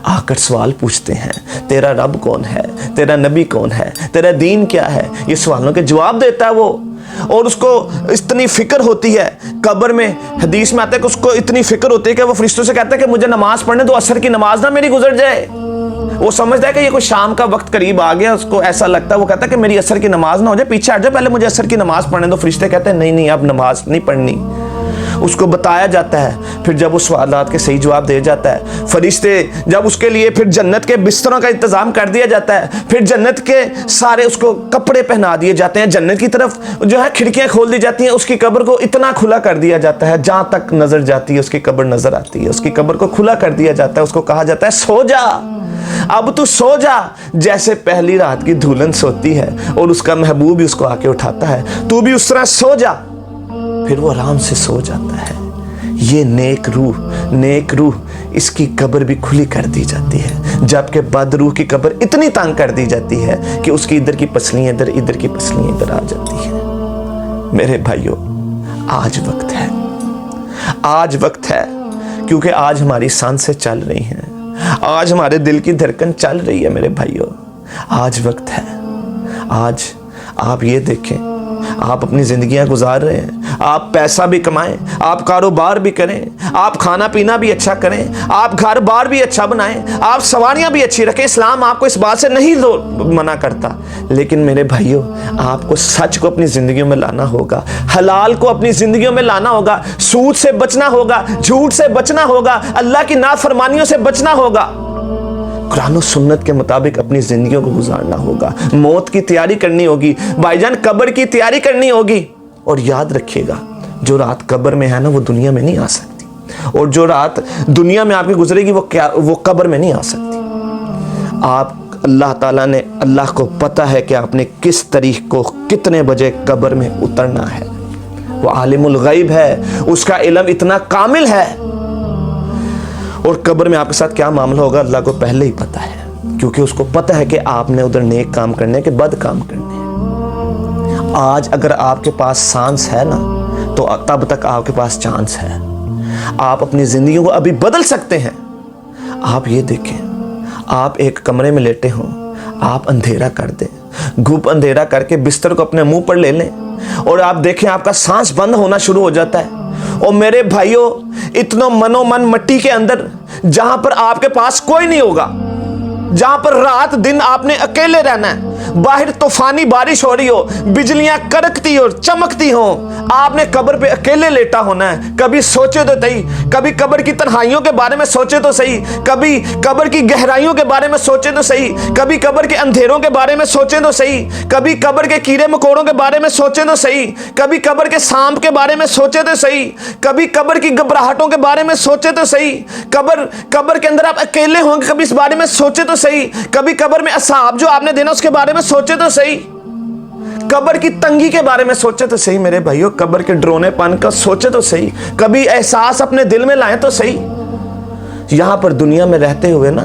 آ کر سوال پوچھتے ہیں تیرا رب کون ہے, تیرا نبی کون ہے, تیرا دین کیا ہے. یہ سوالوں کے جواب دیتا ہے وہ, اور اس کو اتنی فکر ہوتی ہے قبر میں. حدیث میں آتا ہے کہ اس کو اتنی فکر ہوتی ہے کہ وہ فرشتوں سے کہتا ہے کہ مجھے نماز پڑھنے دو, عصر کی نماز نہ میری گزر جائے. وہ سمجھتا ہے کہ یہ کوئی شام کا وقت قریب آ گیا, اس کو ایسا لگتا ہے, وہ کہتا ہے کہ میری عصر کی نماز نہ ہو جائے, پیچھے ہٹ جائے, پہلے مجھے عصر کی نماز پڑھنے دو. فرشتے کہتے ہیں نہیں اب نماز نہیں پڑھنی. اس کو بتایا جاتا ہے. پھر جب وہ سوالات کے صحیح جواب دے جاتا ہے, فرشتے جب اس کے لیے پھر جنت کے بستروں کا انتظام کر دیا جاتا ہے, پھر جنت کے سارے اس کو کپڑے پہنا دیے جاتے ہیں, جنت کی طرف جو ہے کھڑکیاں کھول دی جاتی ہیں, اس کی قبر کو اتنا کھلا کر دیا جاتا ہے جہاں تک نظر جاتی ہے اس کی قبر نظر آتی ہے. اس کی قبر کو کھلا کر دیا جاتا ہے, اس کو کہا جاتا ہے سو جا, اب تو سو جا, جیسے پہلی رات کی دلہن سوتی ہے اور اس کا محبوب بھی اس کو آ کے اٹھاتا ہے, تو بھی اس طرح سو جا. پھر وہ آرام سے سو جاتا ہے. یہ نیک روح اس کی قبر بھی کھلی کر دی جاتی ہے, جبکہ بد روح کی قبر اتنی تنگ کر دی جاتی ہے کہ اس کی ادھر کی پسلیاں ادھر کی پسلیاں ادھر آ جاتی ہیں. میرے بھائیوں, آج وقت ہے کیونکہ آج ہماری سانسیں چل رہی ہیں, آج ہمارے دل کی دھڑکن چل رہی ہے. میرے بھائیوں, آج وقت ہے. آج آپ یہ دیکھیں, آپ اپنی زندگیاں گزار رہے ہیں, آپ پیسہ بھی کمائیں, آپ کاروبار بھی کریں, آپ کھانا پینا بھی اچھا کریں, آپ گھر بار بھی اچھا بنائیں, آپ سواریاں بھی اچھی رکھیں. اسلام آپ کو اس بات سے نہیں منع کرتا, لیکن میرے بھائیوں آپ کو سچ کو اپنی زندگیوں میں لانا ہوگا, حلال کو اپنی زندگیوں میں لانا ہوگا, سود سے بچنا ہوگا, جھوٹ سے بچنا ہوگا, اللہ کی نافرمانیوں سے بچنا ہوگا, قرآن و سنت کے مطابق اپنی زندگیوں کو گزارنا ہوگا. موت کی تیاری کرنی ہوگی بھائی جان, قبر کی تیاری کرنی ہوگی. اور یاد رکھیے گا, جو رات قبر میں ہے نا وہ دنیا میں نہیں آ سکتی, اور جو رات دنیا میں آپ کی گزرے گی وہ قبر میں نہیں آ سکتی. آپ اللہ تعالیٰ نے, اللہ کو پتہ ہے کہ آپ نے کس تاریخ کو کتنے بجے قبر میں اترنا ہے. وہ عالم الغیب ہے, اس کا علم اتنا کامل ہے, اور قبر میں آپ کے ساتھ کیا معاملہ ہوگا اللہ کو پہلے ہی پتہ ہے, کیونکہ اس کو پتہ ہے کہ آپ نے ادھر نیک کام کرنے کہ بد کام کرنے ہیں. آج اگر آپ کے پاس سانس ہے نا تو تب تک آپ کے پاس چانس ہے, آپ اپنی زندگیوں کو ابھی بدل سکتے ہیں. آپ یہ دیکھیں, آپ ایک کمرے میں لیٹے ہوں, آپ اندھیرا کر دیں, گھوپ اندھیرا کر کے بستر کو اپنے منہ پر لے لیں, اور آپ دیکھیں آپ کا سانس بند ہونا شروع ہو جاتا ہے. اور میرے بھائیوں, اتنا منو من مٹی کے اندر جہاں پر آپ کے پاس کوئی نہیں ہوگا, جہاں پر رات دن آپ نے اکیلے رہنا ہے, باہر طوفانی بارش ہو رہی ہو, بجلیاں کڑکتی اور چمکتی ہوں, آپ نے قبر پہ اکیلے لیٹا ہونا ہے. کبھی سوچے تو صحیح, کبھی قبر کی تنہائیوں کے بارے میں سوچے تو صحیح, کبھی قبر کی گہرائیوں کے بارے میں سوچے تو صحیح, کبھی قبر کے اندھیروں کے بارے میں سوچے تو صحیح, کبھی قبر کے کیڑے مکوڑوں کے بارے میں سوچے تو صحیح, کبھی قبر کے سانپ کے بارے میں سوچے تو صحیح, کبھی قبر کی گھبراہٹوں کے بارے میں سوچے تو صحیح, قبر کے اندر آپ اکیلے ہوں گے, کبھی اس بارے میں سوچے تو صحیح, کبھی قبر میں عذاب جو آپ نے دینا اس کے بارے میں سوچے تو صحیح, قبر کی تنگی کے بارے میں سوچے تو صحیح. میرے بھائیوں, قبر کے ڈرونے پن کا سوچے تو صحیح, کبھی احساس اپنے دل میں لائیں تو صحیح. یہاں پر دنیا میں رہتے ہوئے نا,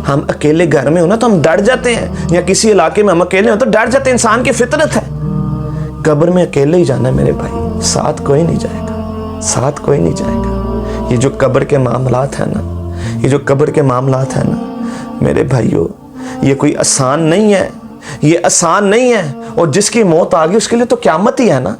ہم اکیلے گھر میں ہو نا تو ہم ڈر جاتے ہیں, یا کسی علاقے میں ہم اکیلے ہو تو ڈر جاتے ہیں, انسان کی فطرت ہے. قبر میں اکیلے ہی جانا ہے میرے بھائی, ساتھ کوئی نہیں جائے گا, ساتھ کوئی نہیں جائے گا. یہ جو قبر کے معاملات ہیں نا, یہ جو قبر کے معاملات ہیں نا میرے بھائیوں, یہ کوئی آسان نہیں ہے, یہ آسان نہیں ہے. اور جس کی موت آ گئی اس کے لیے تو قیامت ہی ہے نا.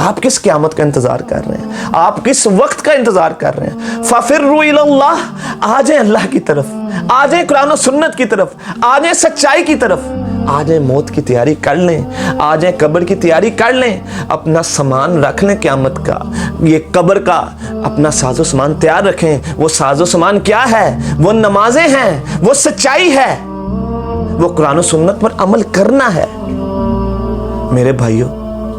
آپ کس قیامت کا انتظار کر رہے ہیں, آپ کس وقت کا انتظار کر رہے ہیں؟ فَفِرُّوا إِلَى اللَّهِ, آ جائیں اللہ کی طرف, آ جائیں قرآن و سنت کی طرف, آ جائیں سچائی کی طرف, آ جائیں موت کی تیاری کر لیں, آ جائیں قبر کی تیاری کر لیں, اپنا سامان رکھ لیں قیامت کا, یہ قبر کا اپنا ساز و سامان تیار رکھیں. وہ ساز و سامان کیا ہے؟ وہ نمازیں ہیں, وہ سچائی ہے, وہ قرآن و سنت پر عمل کرنا ہے. میرے بھائیوں,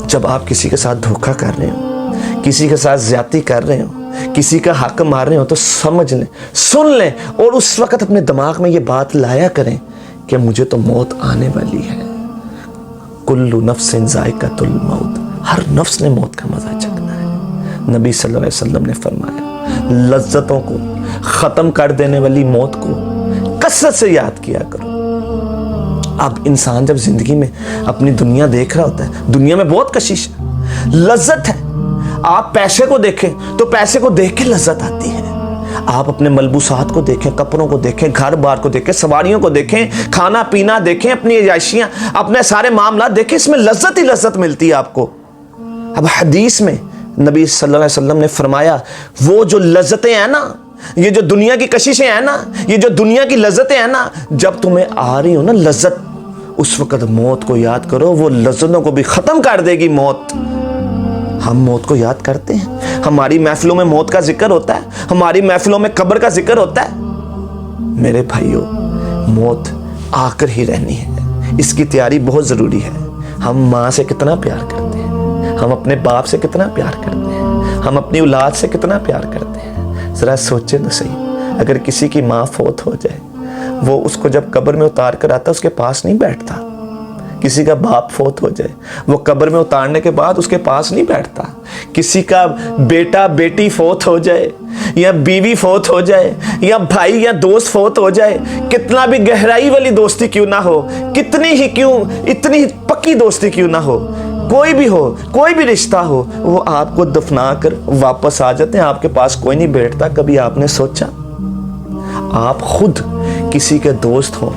جب آپ کسی کے ساتھ دھوکہ کر رہے ہو, کسی کے ساتھ زیادتی کر رہے ہو, کسی کا حق مار رہے ہو تو سمجھ لیں, سن لیں, اور اس وقت اپنے دماغ میں یہ بات لایا کریں کہ مجھے تو موت آنے والی ہے. کل نفس ذائقۃ الموت, ہر نفس نے موت کا مزہ چکھنا ہے. نبی صلی اللہ علیہ وسلم نے فرمایا, لذتوں کو ختم کر دینے والی موت کو کثرت سے یاد کیا کرو. اب انسان جب زندگی میں اپنی دنیا دیکھ رہا ہوتا ہے, دنیا میں بہت کشش ہے, لذت ہے. آپ پیسے کو دیکھیں تو پیسے کو دیکھ کے لذت آتی ہے, آپ اپنے ملبوسات کو دیکھیں، کپڑوں کو دیکھیں، گھر بار کو دیکھیں، سواریوں کو دیکھیں، کھانا پینا دیکھیں، اپنی عیاشیاں، اپنے سارے معاملات دیکھیں، اس میں لذت ہی لذت ملتی ہے آپ کو۔ اب حدیث میں نبی صلی اللہ علیہ وسلم نے فرمایا وہ جو لذتیں ہیں نا، یہ جو دنیا کی کششیں ہیں نا، یہ جو دنیا کی لذتیں ہیں نا، جب تمہیں آ رہی ہو نا لذت، اس وقت موت کو یاد کرو، وہ لذتوں کو بھی ختم کر دے گی موت۔ ہم موت کو یاد کرتے ہیں، ہماری محفلوں میں موت کا ذکر ہوتا ہے، ہماری محفلوں میں قبر کا ذکر ہوتا ہے۔ میرے بھائیوں، موت آ کر ہی رہنی ہے، اس کی تیاری بہت ضروری ہے۔ ہم ماں سے کتنا پیار کرتے ہیں، ہم اپنے باپ سے کتنا پیار کرتے ہیں، ہم اپنی اولاد سے کتنا پیار کرتے ہیں۔ ذرا سوچیں تو صحیح، اگر کسی کی ماں فوت ہو جائے، وہ اس کو جب قبر میں اتار کر آتا اس کے پاس نہیں بیٹھتا۔ کسی کا باپ فوت ہو جائے، وہ قبر میں اتارنے کے بعد اس کے پاس نہیں بیٹھتا۔ کسی کا بیٹا بیٹی فوت ہو جائے، یا بیوی فوت ہو جائے، یا بھائی یا دوست فوت ہو جائے، کتنا بھی گہرائی والی دوستی کیوں نہ ہو، اتنی پکی دوستی کیوں نہ ہو، کوئی بھی ہو، کوئی بھی رشتہ ہو، وہ آپ کو دفنا کر واپس آ جاتے ہیں، آپ کے پاس کوئی نہیں بیٹھتا۔ کبھی آپ نے سوچا آپ خود کسی کے دوست ہوں،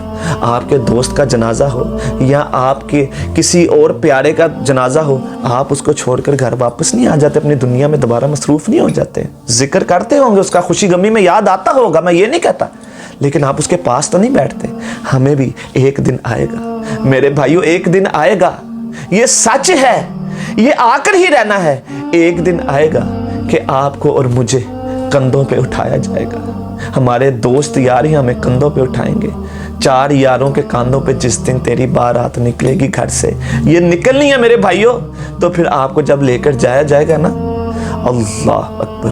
آپ کے دوست کا جنازہ ہو، یا آپ کے کسی اور پیارے کا جنازہ ہو، آپ اس کو چھوڑ کر گھر واپس نہیں آ جاتے، اپنی دنیا میں دوبارہ مصروف نہیں ہو جاتے؟ ذکر کرتے ہوں گے اس کا، خوشی غمی میں یاد آتا ہوگا، میں یہ نہیں کہتا، لیکن آپ اس کے پاس تو نہیں بیٹھتے۔ ہمیں بھی ایک دن آئے گا میرے بھائیوں، ایک دن آئے گا، یہ سچ ہے، یہ آ کر ہی رہنا ہے۔ ایک دن آئے گا کہ آپ کو اور مجھے کندھوں پہ اٹھایا جائے گا، ہمارے دوست یار ہی ہمیں کندھوں پہ اٹھائیں گے۔ 4 یاروں کے کاندھوں پہ جس دن تیری بارات نکلے گی گھر سے، یہ نکلنی ہے میرے بھائیوں، تو پھر آپ کو جب لے کر جایا جائے گا نا، اللہ اکبر۔